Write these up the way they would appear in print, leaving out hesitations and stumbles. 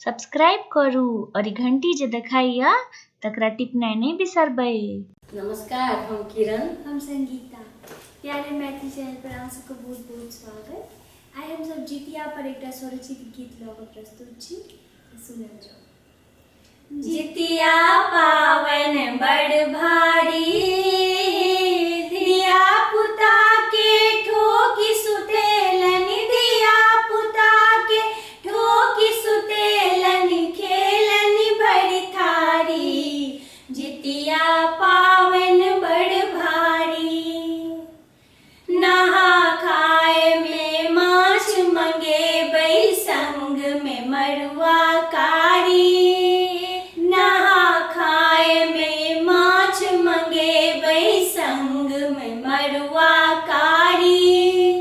Subscribe करू और घंटी जे दिखाइया तकरा टिपना नहीं बिसरबे। नमस्कार, हम किरण। हम संगीता। प्यारे मैथिली चैनल पर आप सबको बहुत बहुत स्वागत। आइ हम सब जितिया पर एक स्वरचित गीत लऽ कऽ प्रस्तुत छी, सुनल जाओ। जितिया पावन बड़ भारी, धिया पुता के ठोकी सुतेलन, धिया पुता के ठोकी सुतेलन, खेलन भरि थारी। जितिया पावन बड़ भारी, नहा खाए में माछ मंगेबै, संग में मड़ुआ कारी। नहा खाए में माछ मंगेबै, संग में मड़ुआ कारी।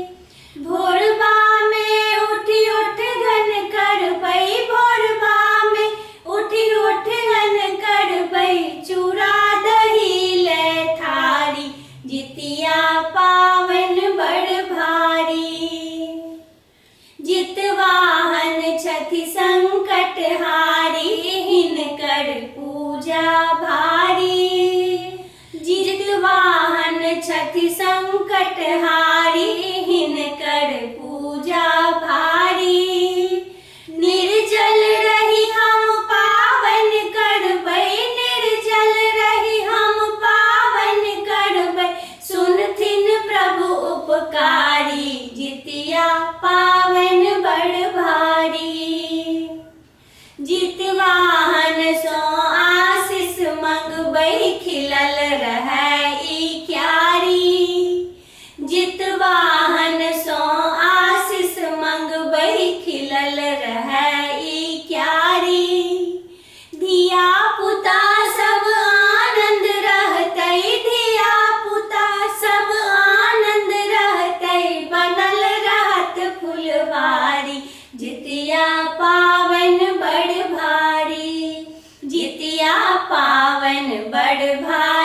भोरबा में उठि उठ घन करबै, भोरबा में उठि उठ घन करबै, चूड़ा दही ले थारी। जितिया पावन बड़ भारी, जितवाहन छथि संकट हारी, हिनकर पूजा भारी। जितवाहन छथि संकट हारी, हिनकर पूजा भारी। निर्जल रही हम पावन करबै, निर्जल रही हम पावन करबै, सुनथिन प्रभु उपकारी। जितिया पावन बड़ भारी, जितवाहन सो आशीष मंगबै, खिलल रहै ई क्यारी। जितवाहन सो आशीष मंगबै, खिलल रहै ई क्यारी। धिया पुता सब आनंद रहतै, धिया पुता सब आनंद रहतै, बनल रहत फुलवारी। जितिया पावन बड़ भारी, जितिया पावन बड़ भारी।